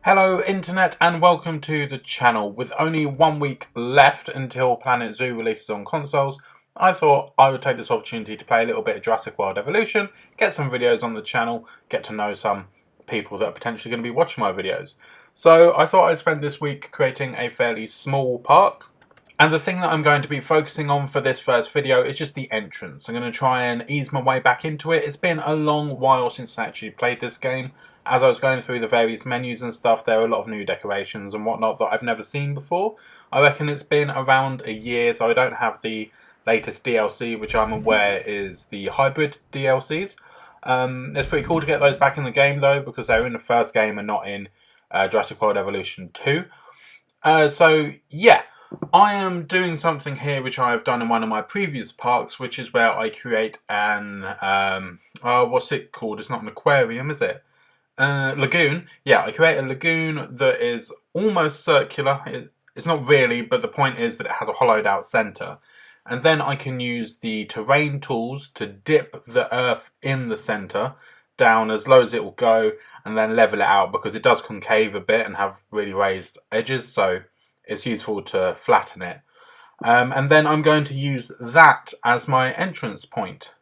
Hello internet and welcome to the channel. With only 1 week left until Planet Zoo releases on consoles, I thought I would take this opportunity to play a little bit of Jurassic World Evolution, get some videos on the channel, get to know some people that are potentially going to be watching my videos. So I thought I'd spend this week creating a fairly small park. And the thing that I'm going to be focusing on for this first video is just the entrance. I'm going to try and ease my way back into it. It's been a long while since I actually played this game. As I was going through the various menus and stuff, there are a lot of new decorations and whatnot that I've never seen before. I reckon it's been around a year, so I don't have the latest DLC, which I'm aware is the hybrid DLCs. It's pretty cool to get those back in the game though, because they're in the first game and not in Jurassic World Evolution 2. So yeah. I am doing something here which I have done in one of my previous parks, which is where I create an, what's it called? It's not an aquarium, is it? Lagoon. Yeah, I create a lagoon that is almost circular. It's not really, but the point is that it has a hollowed out centre. And then I can use the terrain tools to dip the earth in the centre down as low as it will go and then level it out because it does concave a bit and have really raised edges, so it's useful to flatten it. And then I'm going to use that as my entrance point.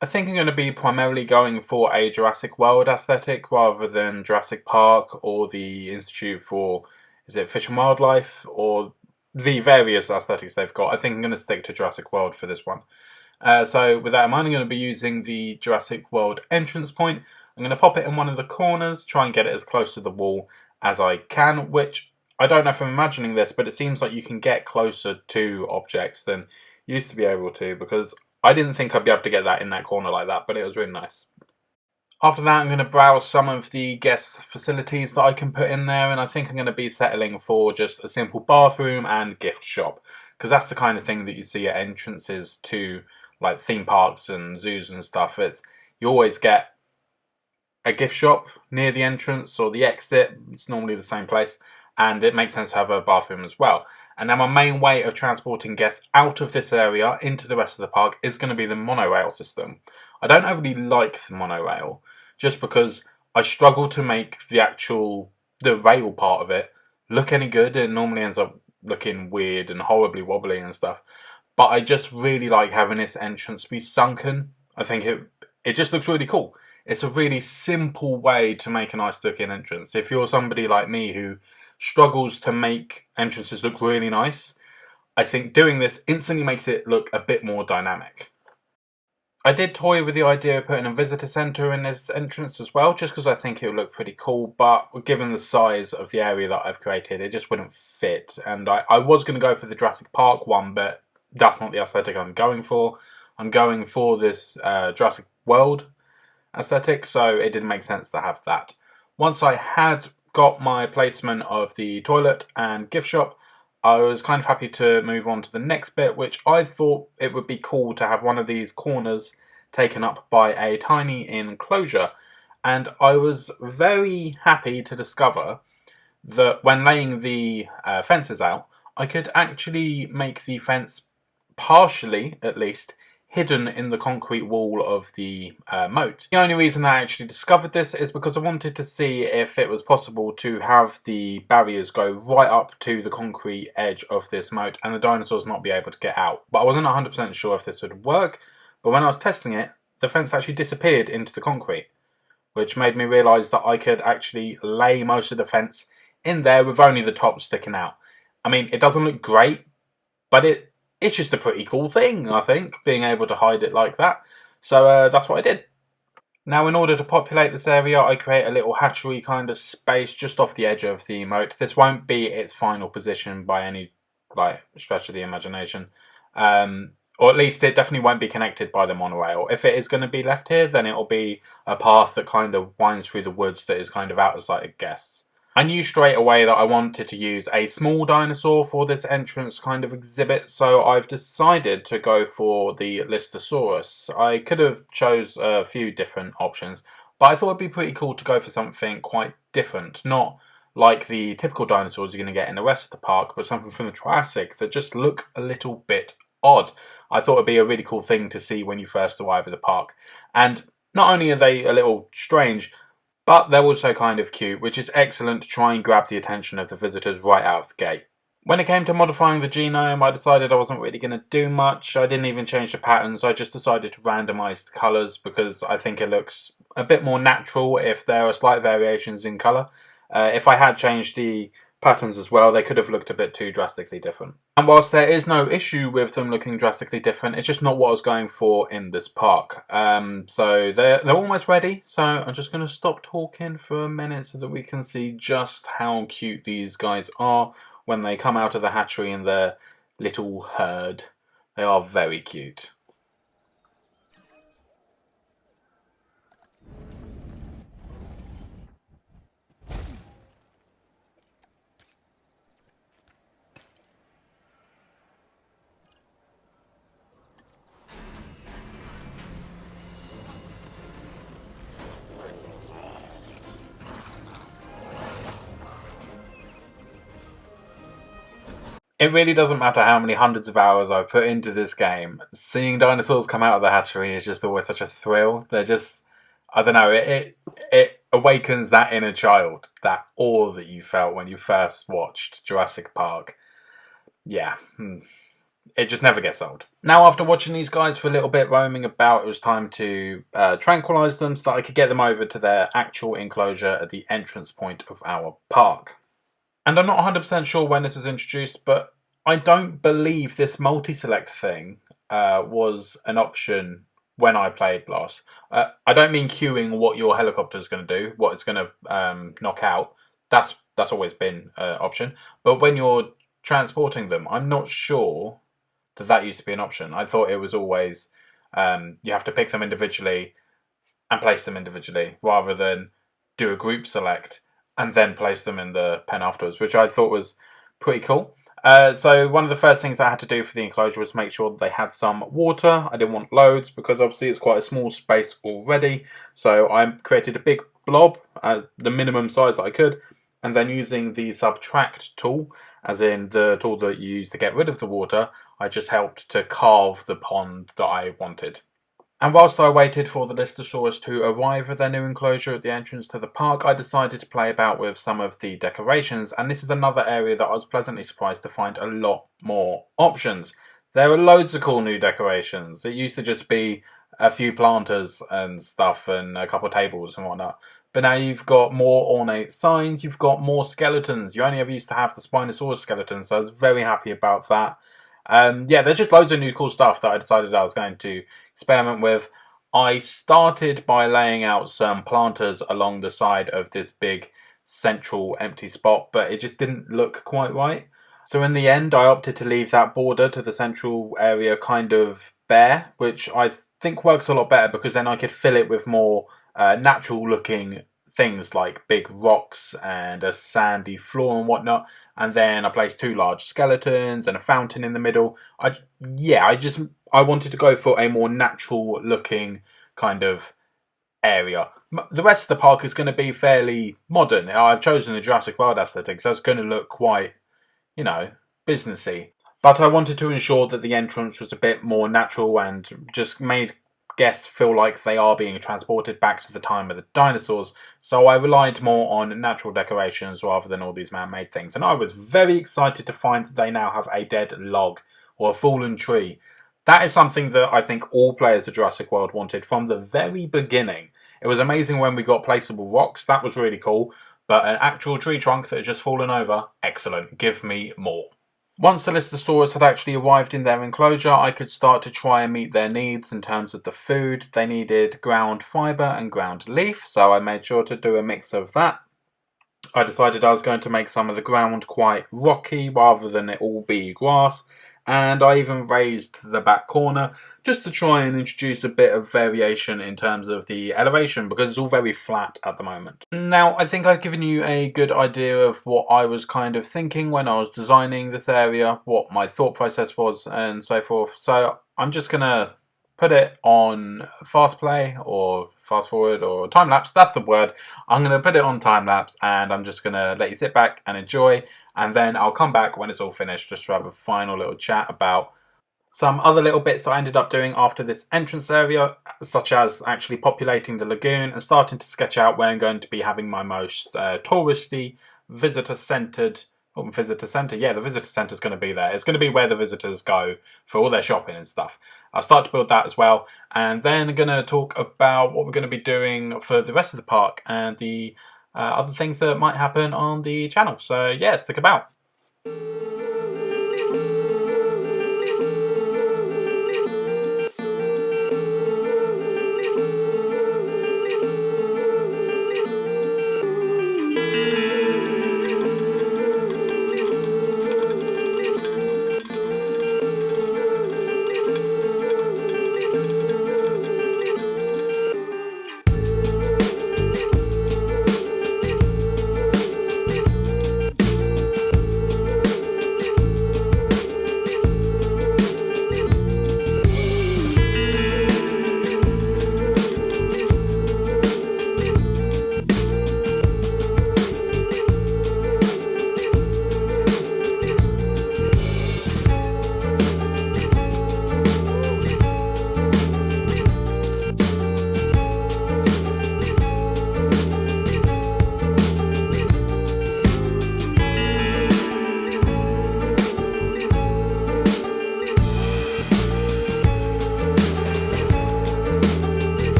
I think I'm going to be primarily going for a Jurassic World aesthetic rather than Jurassic Park or the Institute for, is it Fish and Wildlife, or the various aesthetics they've got. I think I'm going to stick to Jurassic World for this one. So with that in mind, I'm going to be using the Jurassic World entrance point. I'm going to pop it in one of the corners, try and get it as close to the wall as I can, which I don't know if I'm imagining this, but it seems like you can get closer to objects than you used to be able to, because I didn't think I'd be able to get that in that corner like that, but it was really nice. After that, I'm going to browse some of the guest facilities that I can put in there, and I think I'm going to be settling for just a simple bathroom and gift shop, because that's the kind of thing that you see at entrances to like theme parks and zoos and stuff. You always get a gift shop near the entrance or the exit. It's normally the same place. And it makes sense to have a bathroom as well. And now my main way of transporting guests out of this area into the rest of the park is going to be the monorail system. I don't overly like the monorail, just because I struggle to make the rail part of it look any good. It normally ends up looking weird and horribly wobbly and stuff. But I just really like having this entrance be sunken. I think it just looks really cool. It's a really simple way to make a nice looking entrance. If you're somebody like me who struggles to make entrances look really nice, I think doing this instantly makes it look a bit more dynamic. I did toy with the idea of putting a visitor centre in this entrance as well, just because I think it would look pretty cool, but given the size of the area that I've created, it just wouldn't fit. And I was going to go for the Jurassic Park one, but that's not the aesthetic I'm going for. I'm going for this Jurassic World aesthetic, so it didn't make sense to have that. Once I had got my placement of the toilet and gift shop, I was kind of happy to move on to the next bit, which I thought it would be cool to have one of these corners taken up by a tiny enclosure. And I was very happy to discover that when laying the fences out, I could actually make the fence partially, at least, hidden in the concrete wall of the moat. The only reason I actually discovered this is because I wanted to see if it was possible to have the barriers go right up to the concrete edge of this moat and the dinosaurs not be able to get out. But I wasn't 100% sure if this would work, but when I was testing it, the fence actually disappeared into the concrete, which made me realise that I could actually lay most of the fence in there with only the top sticking out. I mean, it doesn't look great, but it's just a pretty cool thing, I think, being able to hide it like that. So that's what I did. Now, in order to populate this area, I create a little hatchery kind of space just off the edge of the moat. This won't be its final position by any stretch of the imagination. Or at least it definitely won't be connected by the monorail. If it is going to be left here, then it'll be a path that kind of winds through the woods that is kind of out of sight of guests. I knew straight away that I wanted to use a small dinosaur for this entrance kind of exhibit, so I've decided to go for the Lystrosaurus. I could have chose a few different options, but I thought it'd be pretty cool to go for something quite different, not like the typical dinosaurs you're going to get in the rest of the park, but something from the Jurassic that just looked a little bit odd. I thought it'd be a really cool thing to see when you first arrive at the park. And not only are they a little strange, But they're also kind of cute, which is excellent to try and grab the attention of the visitors right out of the gate. When it came to modifying the genome, I decided I wasn't really going to do much. I didn't even change the patterns. I just decided to randomize the colours because I think it looks a bit more natural if there are slight variations in colour. If I had changed the patterns as well, they could have looked a bit too drastically different. And whilst there is no issue with them looking drastically different, it's just not what I was going for in this park. So they're almost ready. So I'm just going to stop talking for a minute so that we can see just how cute these guys are when they come out of the hatchery in their little herd. They are very cute. It really doesn't matter how many hundreds of hours I put into this game. Seeing dinosaurs come out of the hatchery is just always such a thrill. They're just, I don't know, it awakens that inner child, that awe that you felt when you first watched Jurassic Park. Yeah, it just never gets old. Now, after watching these guys for a little bit roaming about, it was time to tranquilize them so that I could get them over to their actual enclosure at the entrance point of our park. And I'm not 100% sure when this was introduced, but I don't believe this multi-select thing was an option when I played last. I don't mean queuing what your helicopter is going to do, what it's going to knock out. That's always been an option. But when you're transporting them, I'm not sure that used to be an option. I thought it was always you have to pick them individually and place them individually rather than do a group select and then place them in the pen afterwards, which I thought was pretty cool. So one of the first things I had to do for the enclosure was make sure that they had some water. I didn't want loads because obviously it's quite a small space already. So I created a big blob, the minimum size that I could, and then using the subtract tool, as in the tool that you use to get rid of the water, I just helped to carve the pond that I wanted. And whilst I waited for the Lystrosaurus to arrive at their new enclosure at the entrance to the park, I decided to play about with some of the decorations, and this is another area that I was pleasantly surprised to find a lot more options. There are loads of cool new decorations. It used to just be a few planters and stuff and a couple of tables and whatnot. But now you've got more ornate signs, you've got more skeletons. You only ever used to have the Spinosaurus skeleton, so I was very happy about that. Yeah, there's just loads of new cool stuff that I decided I was going to experiment with. I started by laying out some planters along the side of this big central empty spot, but it just didn't look quite right. So in the end, I opted to leave that border to the central area kind of bare, which I think works a lot better because then I could fill it with more natural looking things like big rocks and a sandy floor and whatnot, and then I placed two large skeletons and a fountain in the middle. I wanted to go for a more natural looking kind of area. The rest of the park is going to be fairly modern. I've chosen the Jurassic World aesthetic, so it's going to look quite, businessy. But I wanted to ensure that the entrance was a bit more natural and just made guests feel like they are being transported back to the time of the dinosaurs, so I relied more on natural decorations rather than all these man-made things. And I was very excited to find that they now have a dead log or a fallen tree. That is something that I think all players of Jurassic World wanted from the very beginning. It was amazing when we got placeable rocks, that was really cool, but an actual tree trunk that had just fallen over, excellent, give me more. Once the Lystrosaurus had actually arrived in their enclosure, I could start to try and meet their needs in terms of the food. They needed ground fibre and ground leaf, so I made sure to do a mix of that. I decided I was going to make some of the ground quite rocky rather than it all be grass, and I even raised the back corner just to try and introduce a bit of variation in terms of the elevation because it's all very flat at the moment. Now, I think I've given you a good idea of what I was kind of thinking when I was designing this area, what my thought process was and so forth. So I'm just going to put it on fast play or fast forward or time lapse, that's the word. I'm going to put it on time lapse and I'm just going to let you sit back and enjoy, and then I'll come back when it's all finished just to have a final little chat about Some other little bits I ended up doing after this entrance area, such as actually populating the lagoon and starting to sketch out where I'm going to be having my most touristy, visitor-centred... Oh, visitor centre? Yeah, the visitor centre is going to be there. It's going to be where the visitors go for all their shopping and stuff. I'll start to build that as well. And then I'm going to talk about what we're going to be doing for the rest of the park and the other things that might happen on the channel. So yeah, stick about.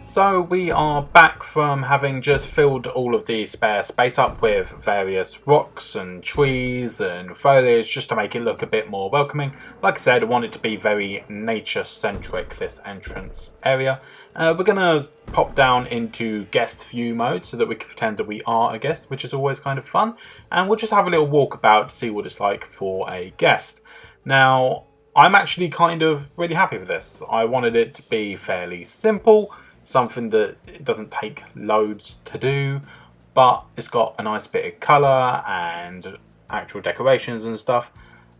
So we are back from having just filled all of the spare space up with various rocks and trees and foliage just to make it look a bit more welcoming. Like I said, I want it to be very nature-centric, this entrance area. We're going to pop down into guest view mode so that we can pretend that we are a guest, which is always kind of fun. And we'll just have a little walkabout to see what it's like for a guest. Now, I'm actually kind of really happy with this. I wanted it to be fairly simple. Something that it doesn't take loads to do, but it's got a nice bit of colour and actual decorations and stuff.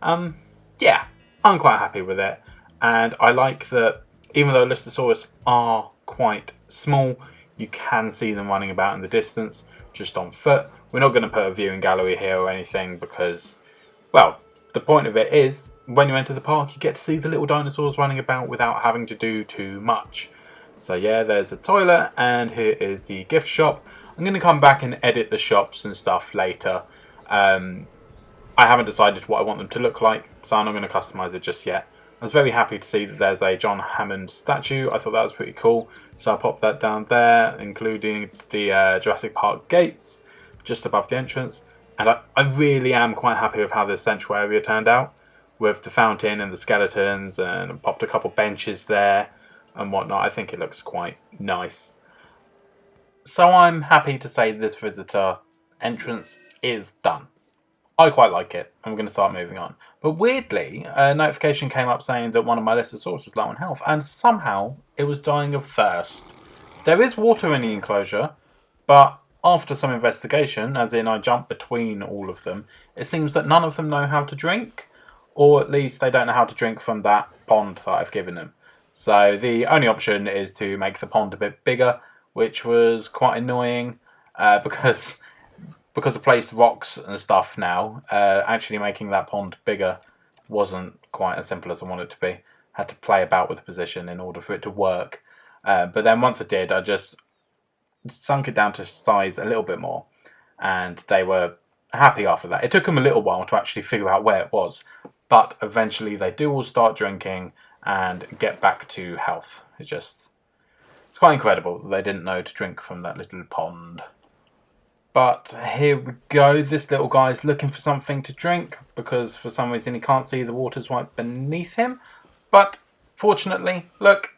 Yeah, I'm quite happy with it. And I like that even though Lystrosaurus are quite small, you can see them running about in the distance, just on foot. We're not going to put a viewing gallery here or anything because, well, the point of it is, when you enter the park, you get to see the little dinosaurs running about without having to do too much. So yeah, there's a toilet, and here is the gift shop. I'm going to come back and edit the shops and stuff later. I haven't decided what I want them to look like, so I'm not going to customize it just yet. I was very happy to see that there's a John Hammond statue. I thought that was pretty cool, so I'll pop that down there, including the Jurassic Park gates just above the entrance. And I really am quite happy with how this central area turned out, with the fountain and the skeletons, and I popped a couple benches there and whatnot. I think it looks quite nice. So I'm happy to say this visitor entrance is done. I quite like it. I'm going to start moving on. But weirdly, a notification came up saying that one of my Lystrosaurus was low on health, and somehow it was dying of thirst. There is water in the enclosure, but after some investigation, as in I jumped between all of them, it seems that none of them know how to drink, or at least they don't know how to drink from that pond that I've given them. So the only option is to make the pond a bit bigger, which was quite annoying because because I placed rocks and stuff now, actually making that pond bigger wasn't quite as simple as I wanted it to be. Had to play about with the position in order for it to work. But then once I did, I just sunk it down to size a little bit more. And they were happy after that. It took them a little while to actually figure out where it was. But eventually they do all start drinking and get back to health. It's quite incredible that they didn't know to drink from that little pond. But here we go. This little guy's looking for something to drink because for some reason he can't see the waters right beneath him. But fortunately, look,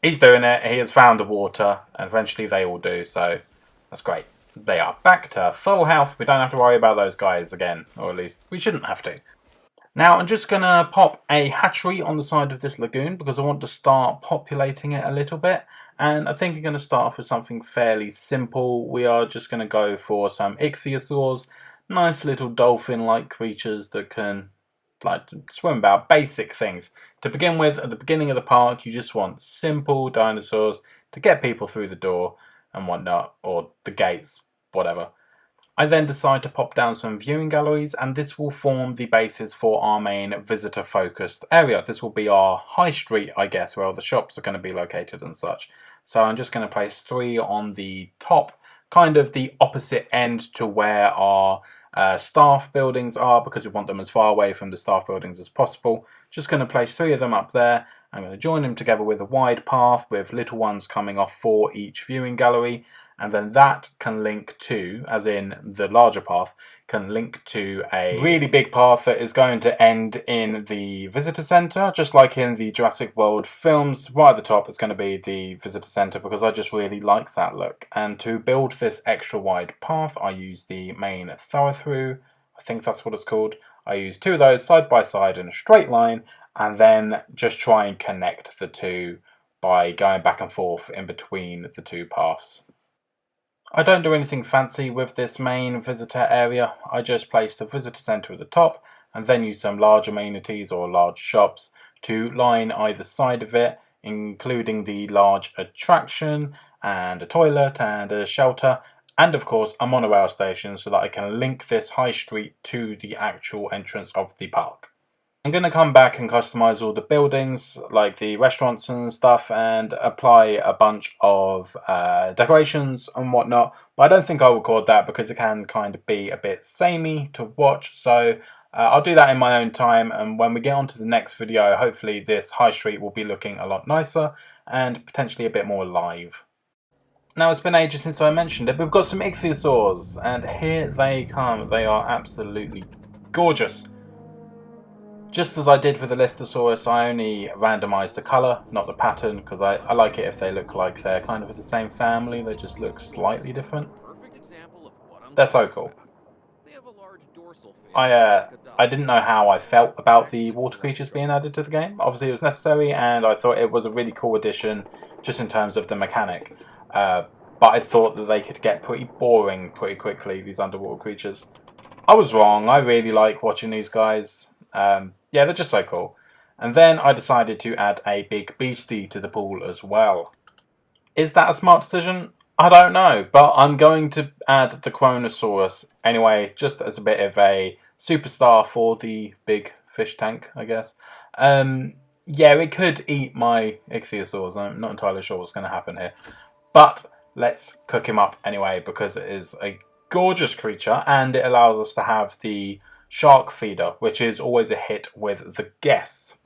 he's doing it. He has found the water, and eventually they all do. So that's great. They are back to full health. We don't have to worry about those guys again, or at least we shouldn't have to. Now I'm just going to pop a hatchery on the side of this lagoon because I want to start populating it a little bit. And I think I'm going to start off with something fairly simple. We are just going to go for some ichthyosaurs, nice little dolphin-like creatures that can swim about, basic things. To begin with, at the beginning of the park, you just want simple dinosaurs to get people through the door and whatnot, or the gates, whatever. I then decide to pop down some viewing galleries, and this will form the basis for our main visitor-focused area. This will be our high street, I guess, where all the shops are going to be located and such. So I'm just going to place 3 on the top, kind of the opposite end to where our staff buildings are, because we want them as far away from the staff buildings as possible. Just going to place 3 of them up there. I'm going to join them together with a wide path with little ones coming off for each viewing gallery. And then that can link to, as in the larger path, can link to a really big path that is going to end in the visitor centre. Just like in the Jurassic World films, right at the top is going to be the visitor centre because I just really like that look. And to build this extra wide path, I use the main thorough-through. I think that's what it's called. I use 2 of those side by side in a straight line and then just try and connect the 2 by going back and forth in between the 2 paths. I don't do anything fancy with this main visitor area. I just place the visitor centre at the top and then use some large amenities or large shops to line either side of it, including the large attraction and a toilet and a shelter and of course a monorail station so that I can link this high street to the actual entrance of the park. I'm going to come back and customize all the buildings, like the restaurants and stuff, and apply a bunch of decorations and whatnot. But I don't think I'll record that because it can kind of be a bit samey to watch. So I'll do that in my own time. And when we get on to the next video, hopefully this high street will be looking a lot nicer and potentially a bit more live. Now, it's been ages since I mentioned it, but we've got some ichthyosaurs, and here they come. They are absolutely gorgeous. Just as I did with the Lystrosaurus, I only randomised the colour, not the pattern, because I like it if they look like they're kind of the same family, they just look slightly different. They're so cool. I didn't know how I felt about the water creatures being added to the game. Obviously it was necessary, and I thought it was a really cool addition, just in terms of the mechanic. But I thought that they could get pretty boring pretty quickly, these underwater creatures. I was wrong, I really like watching these guys. Yeah, they're just so cool. And then I decided to add a big beastie to the pool as well. Is that a smart decision? I don't know, but I'm going to add the Kronosaurus anyway, just as a bit of a superstar for the big fish tank, I guess. Yeah, it could eat my ichthyosaurs. I'm not entirely sure what's going to happen here. But let's cook him up anyway, because it is a gorgeous creature, and it allows us to have the shark feeder, which is always a hit with the guests.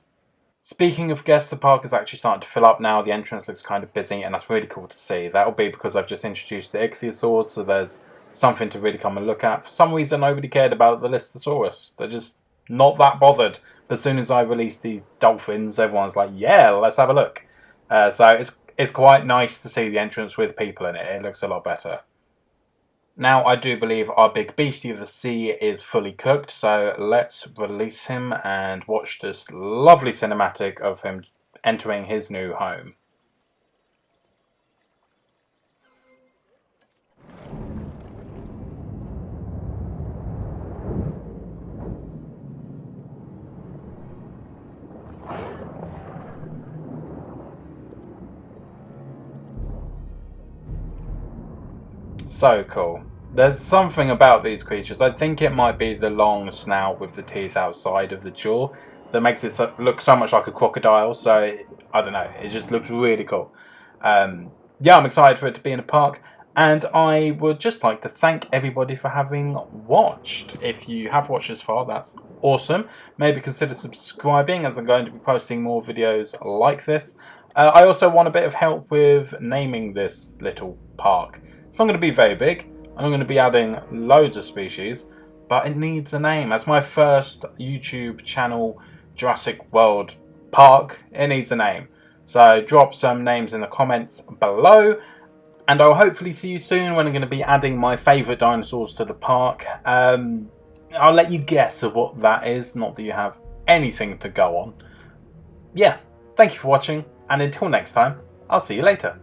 Speaking of guests, the park is actually starting to fill up now. The entrance looks kind of busy, and that's really cool to see. That'll be because I've just introduced the ichthyosaurs, so there's something to really come and look at. For some reason, nobody cared about the Lystrosaurus. They're just not that bothered. But as soon as I release these dolphins, everyone's like, yeah, let's have a look. So it's quite nice to see the entrance with people in it. It looks a lot better. Now, I do believe our big beastie of the sea is fully cooked, so let's release him and watch this lovely cinematic of him entering his new home. So cool. There's something about these creatures. I think it might be the long snout with the teeth outside of the jaw that makes it look so much like a crocodile. So, I don't know. It just looks really cool. Yeah, I'm excited for it to be in a park. And I would just like to thank everybody for having watched. If you have watched this far, that's awesome. Maybe consider subscribing, as I'm going to be posting more videos like this. I also want a bit of help with naming this little park. It's not going to be very big. I'm going to be adding loads of species, but it needs a name. As my first YouTube channel, Jurassic World Park, it needs a name. So drop some names in the comments below. And I'll hopefully see you soon when I'm going to be adding my favourite dinosaurs to the park. I'll let you guess of what that is, not that you have anything to go on. Yeah, thank you for watching, and until next time, I'll see you later.